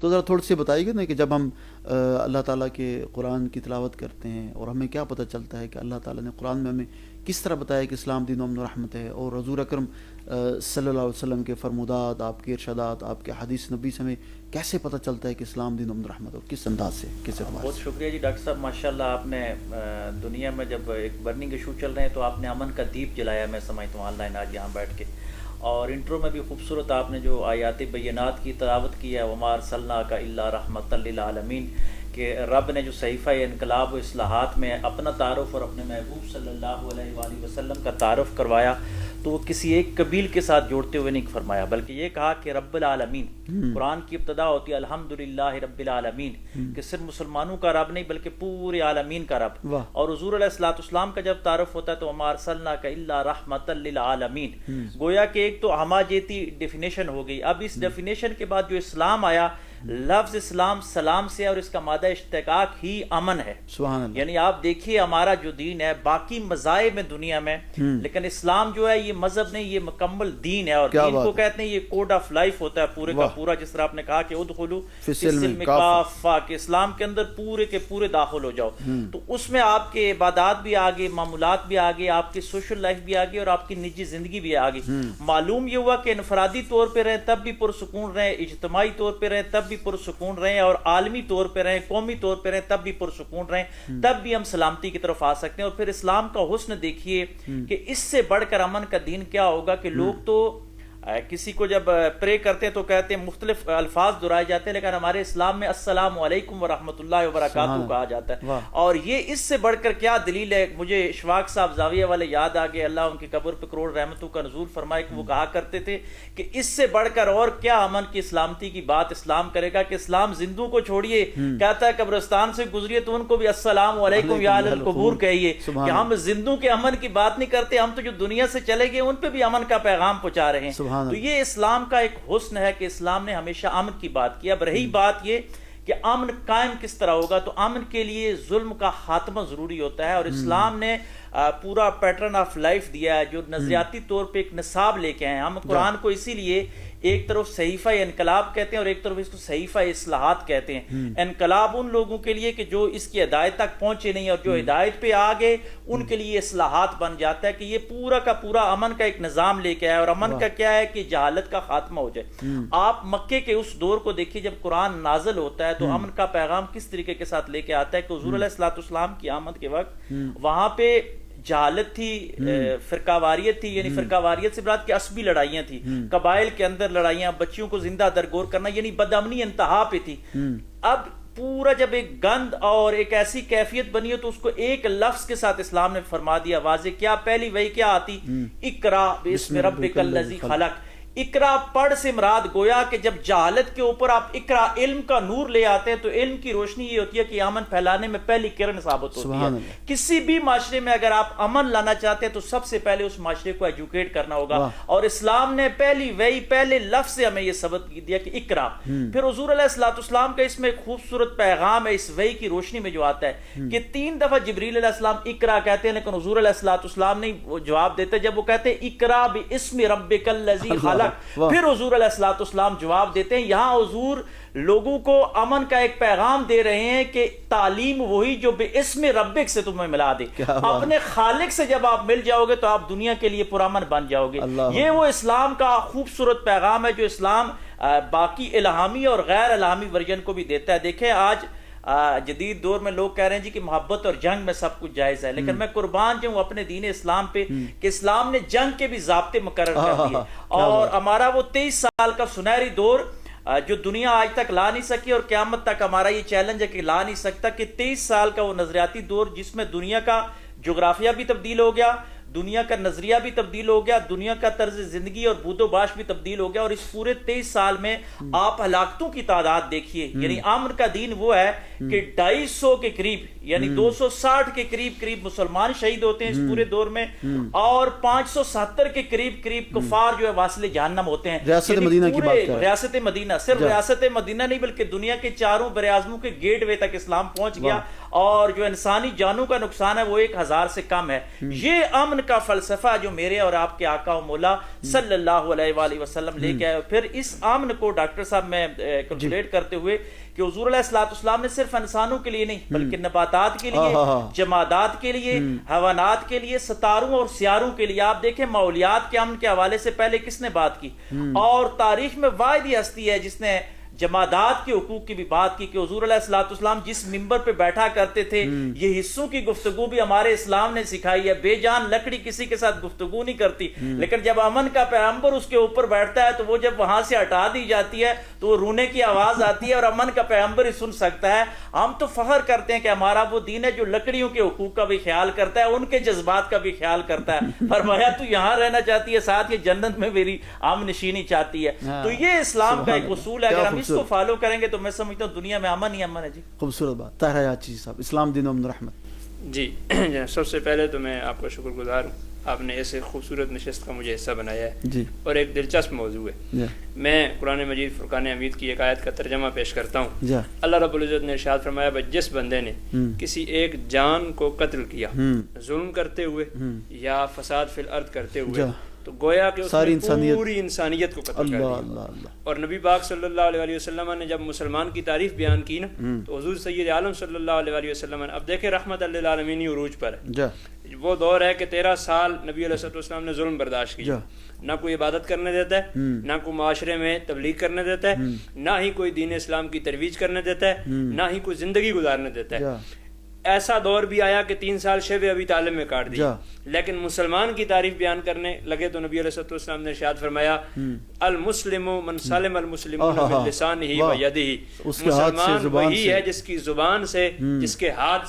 تو ذرا تھوڑی سی بتائیے گا نا کہ جب ہم اللہ تعالیٰ کے قرآن کی تلاوت کرتے ہیں اور ہمیں کیا پتہ چلتا ہے کہ اللہ تعالیٰ نے قرآن میں ہمیں کس طرح بتایا کہ اسلام دین و امن و رحمت ہے، اور حضور اکرم صلی اللہ علیہ وسلم کے فرمودات، آپ کے ارشادات، آپ کے حدیث نبی سے ہمیں کیسے پتہ چلتا ہے کہ اسلام دین و امن و رحمت ہے، اور کس انداز سے، کس اعتبار سے؟ بہت شکریہ جی ڈاکٹر صاحب، ماشاءاللہ آپ نے دنیا میں جب ایک برننگ ایشو چل رہے ہیں تو آپ نے امن کا دیپ جلایا، میں سمجھتا ہوں آن لائن آج یہاں بیٹھ کے، اور انٹرو میں بھی خوبصورت آپ نے جو آیات بینات کی تلاوت کی ہے، وما ارسلناک الا رحمۃ للعالمین، کہ رب نے جو صحیفہ انقلاب و اصلاحات میں اپنا تعارف اور اپنے محبوب صلی اللہ علیہ وآلہ وسلم کا تعارف کروایا تو وہ کسی ایک قبیل کے ساتھ جوڑتے ہوئے نہیں فرمایا، بلکہ یہ کہا کہ رب العالمین۔ قرآن کی ابتدا ہوتی ہے الحمدللہ رب العالمین، کہ صرف مسلمانوں کا رب نہیں بلکہ پورے عالمین کا رب، اور حضور علیہ الصلوۃ والسلام کا جب تعارف ہوتا ہے تو وما ارسلناک الا رحمۃ للعالمین، گویا کہ ایک تو ہماجیتی ڈیفینیشن ہو گئی۔ اب اس ڈیفینیشن کے بعد جو اسلام آیا، لفظ اسلام سلام سے، اور اس کا مادہ اشتقاق ہی امن ہے، سبحان اللہ۔ یعنی آپ دیکھیے ہمارا جو دین ہے، باقی مذاہب میں دنیا میں، لیکن اسلام جو ہے یہ مذہب نہیں، یہ مکمل دین ہے، اور دین کو کہتے ہیں یہ کوڈ آف لائف ہوتا ہے پورے کا پورا، جس طرح آپ نے کہا کہ ادخلوا فی السلم کافہ، کہ اسلام کے اندر پورے کے پورے داخل ہو جاؤ، تو اس میں آپ کے عبادات بھی آگے، معمولات بھی آگے، آپ کی سوشل لائف بھی آگے، اور آپ کی نجی زندگی بھی آگے۔ معلوم یہ ہوا کہ انفرادی طور پہ رہیں تب بھی پرسکون رہیں، اجتماعی طور پہ رہیں تب بھی پرسکون رہیں، اور عالمی طور پہ رہیں، قومی طور پہ رہیں تب بھی پرسکون رہیں، تب بھی ہم سلامتی کی طرف آ سکتے ہیں۔ اور پھر اسلام کا حسن دیکھیے کہ اس سے بڑھ کر امن کا دین کیا ہوگا، کہ لوگ تو کسی کو جب پرے کرتے ہیں تو کہتے ہیں مختلف الفاظ دہرائے جاتے ہیں، لیکن ہمارے اسلام میں السلام علیکم ورحمۃ اللہ وبرکاتہ کہا جاتا ہے، اور یہ اس سے بڑھ کر کیا دلیل ہے؟ مجھے اشفاق صاحب زاویہ والے یاد آگے، اللہ ان کی قبر پہ کروڑ رحمتوں کا نزول فرمائے، کہ وہ کہا کرتے تھے کہ اس سے بڑھ کر اور کیا امن کی سلامتی کی بات اسلام کرے گا، کہ اسلام زندوں کو چھوڑیے، کہتا ہے قبرستان سے گزریے تو ان کو بھی السلام علیکم یا اہل القبور کہیے، کہ ہم زندوں کے امن کی بات نہیں کرتے، ہم تو جو دنیا سے چلے گئے ان پہ بھی امن کا پیغام پہنچا رہے ہیں۔ تو یہ اسلام کا ایک حسن ہے کہ اسلام نے ہمیشہ امن کی بات کی۔ اب رہی بات یہ کہ امن قائم کس طرح ہوگا، تو امن کے لیے ظلم کا خاتمہ ضروری ہوتا ہے، اور اسلام نے پورا پیٹرن آف لائف دیا ہے، جو نظریاتی طور پہ ایک نصاب لے کے آئے ہیں۔ ہم قرآن کو اسی لیے ایک طرف صحیفہ انقلاب کہتے ہیں اور ایک طرف اس کو صحیفہ اصلاحات کہتے ہیں۔ انقلاب ان لوگوں کے لیے کہ جو اس کی ہدایت تک پہنچے نہیں، اور جو ہدایت پہ آ گئے ان کے لیے اصلاحات بن جاتا ہے، کہ یہ پورا کا پورا امن کا ایک نظام لے کے آیا، اور امن کا کیا ہے کہ جہالت کا خاتمہ ہو جائے۔ آپ مکے کے اس دور کو دیکھیے جب قرآن نازل ہوتا ہے تو امن کا پیغام کس طریقے کے ساتھ لے کے آتا ہے، کہ حضور علیہ الصلوۃ والسلام کی آمد کے وقت وہاں پہ جہالت تھی، فرقہ واریت تھی، یعنی فرقہ واریت سے مراد کہ عصبی لڑائیاں تھی، قبائل کے اندر لڑائیاں، بچیوں کو زندہ درگور کرنا، یعنی بدامنی انتہا پہ تھی۔ اب پورا جب ایک گند اور ایک ایسی کیفیت بنی ہو تو اس کو ایک لفظ کے ساتھ اسلام نے فرما دیا واضح، کیا پہلی وہی کیا آتی؟ اقرا باسم ربک الذی خلق۔ اقرا پڑھ سے مراد گویا کہ جب جہالت کے اوپر آپ اقرا علم کا نور لے آتے ہیں تو علم کی روشنی یہ ہوتی ہے کہ امن پھیلانے میں پہلی کرن ثابت ہوتی ہے۔ کسی بھی معاشرے میں اگر آپ امن لانا چاہتے ہیں تو سب سے پہلے اس معاشرے کو ایجوکیٹ کرنا ہوگا، اور اسلام نے پہلی وہی پہلے لفظ سے ہمیں یہ سبق دیا کہ اقرا۔ پھر حضور علیہ الصلوۃ والسلام کا اس میں ایک خوبصورت پیغام ہے اس وحی کی روشنی میں جو آتا ہے کہ 3 دفعہ جبریل علیہ السلام اقرا کہتے ہیں، لیکن حضور علیہ الصلوۃ والسلام نہیں جواب دیتے جب وہ کہتے ہیں اقرا باسم ربک الذی خلق، پھر حضور علیہ الصلوۃ والسلام جواب دیتے ہیں۔ یہاں حضور لوگوں کو امن کا ایک پیغام دے رہے ہیں کہ تعلیم وہی جو باسم ربک سے تمہیں ملا دے، اپنے خالق سے جب آپ مل جاؤ گے تو آپ دنیا کے لیے پرامن بن جاؤ گے۔ یہ وہ اسلام کا خوبصورت پیغام ہے جو اسلام باقی الہامی اور غیر الہامی ورژن کو بھی دیتا ہے۔ دیکھیں آج جدید دور میں لوگ کہہ رہے ہیں جی کہ محبت اور جنگ میں سب کچھ جائز ہے، لیکن میں قربان جاؤں اپنے دین اسلام پہ کہ اسلام نے جنگ کے بھی ضابطے مقرر کر دیے، اور ہمارا وہ 23 سال کا سنہری دور جو دنیا آج تک لا نہیں سکی اور قیامت تک ہمارا یہ چیلنج ہے کہ لا نہیں سکتا، کہ 23 سال کا وہ نظریاتی دور جس میں دنیا کا جغرافیہ بھی تبدیل ہو گیا، دنیا کا نظریہ بھی تبدیل ہو گیا، دنیا کا طرز زندگی اور بود و باش بھی تبدیل ہو گیا، اور اس پورے 23 سال میں آپ ہلاکتوں کی تعداد دیکھیے۔ یعنی امن کا دین وہ ہے کہ 250 کے قریب یعنی 260 کے قریب مسلمان شہید ہوتے ہیں اس پورے دور میں، اور 570 کے قریب کفار جو ہے واصل جہنم ہوتے ہیں۔ ریاست مدینہ کی بات کر، ریاست مدینہ، صرف ریاست مدینہ نہیں بلکہ دنیا کے چاروں براعظموں کے گیٹ وے تک اسلام پہنچ گیا، اور جو انسانی جانوں کا نقصان ہے وہ 1000 سے کم ہے۔ یہ امن امن کا فلسفہ جو میرے اور آپ کے آقا و مولا صلی اللہ علیہ وآلہ وسلم لے کے آئے. پھر اس امن کو ڈاکٹر صاحب میں کیلکولیٹ کرتے ہوئے کہ حضور علیہ السلام نے صرف انسانوں کے لیے نہیں بلکہ نباتات کے لیے، جمادات کے لیے، حیوانات کے لیے، ستاروں اور سیاروں کے لیے. آپ دیکھیں ماحولیات کے امن کے حوالے سے پہلے کس نے بات کی، اور تاریخ میں واحد ہی ہستی ہے جس نے جمادات کے حقوق کی بھی بات کی کہ حضور علیہ السلام جس ممبر پہ بیٹھا کرتے تھے، یہ حصوں کی گفتگو بھی ہمارے اسلام نے سکھائی ہے. بے جان لکڑی کسی کے ساتھ گفتگو نہیں کرتی، لیکن جب امن کا پیغمبر اس کے اوپر بیٹھتا ہے تو وہ جب وہاں سے ہٹا دی جاتی ہے تو وہ رونے کی آواز آتی ہے اور امن کا پیغمبر ہی سن سکتا ہے. ہم تو فخر کرتے ہیں کہ ہمارا وہ دین ہے جو لکڑیوں کے حقوق کا بھی خیال کرتا ہے، ان کے جذبات کا بھی خیال کرتا ہے. فرمایا تو یہاں رہنا چاہتی ہے، ساتھ یہ جنت میں میری آمد نشینی چاہتی ہے. تو یہ اسلام کا ایک اصول ہے، اگر ہم اس کو فالو کریں گے تو میں سمجھتا ہوں دنیا میں امن ہی امن ہے. جی خوبصورت بات. طاہر حیات صاحب، اسلام دین و امن و رحمت. جی سب سے پہلے تو میں آپ کا شکر گزار ہوں، آپ نے ایسے خوبصورت نشست کا مجھے حصہ بنایا ہے جی، اور ایک دلچسپ موضوع ہے. میں قرآن مجید فرقان حمید کی ایک آیت کا ترجمہ پیش کرتا ہوں. اللہ رب العزت نے ارشاد فرمایا بھائی جس بندے نے کسی ایک جان کو قتل کیا ظلم کرتے ہوئے یا فساد فی الارض کرتے ہوئے تو گویا کہ اس نے پوری انسانیت کو قتل کر دیا. اور نبی پاک صلی اللہ علیہ وسلم نے جب مسلمان کی تعریف بیان کی نا تو حضور سید عالم صلی اللہ علیہ وسلم نے، اب دیکھیں رحمت للعالمین عروج پر ہے. وہ دور ہے کہ 13 سال نبی علیہ السلام نے ظلم برداشت کیا، نہ کوئی عبادت کرنے دیتا ہے، نہ کوئی معاشرے میں تبلیغ کرنے دیتا ہے، نہ ہی کوئی دین اسلام کی ترویج کرنے دیتا ہے، نہ ہی کوئی زندگی گزارنے دیتا ہے. ایسا دور بھی آیا کہ 3 سال شیب ابی طالب میں کاٹ دیا. لیکن مسلمان کی تعریف بیان کرنے لگے تو نبی علیہ السلام نے ارشاد فرمایا المسلم من سلم المسلمون من لسانہ و یدہ. مسلمان وہی ہے جس کی زبان سے، جس کے ہاتھ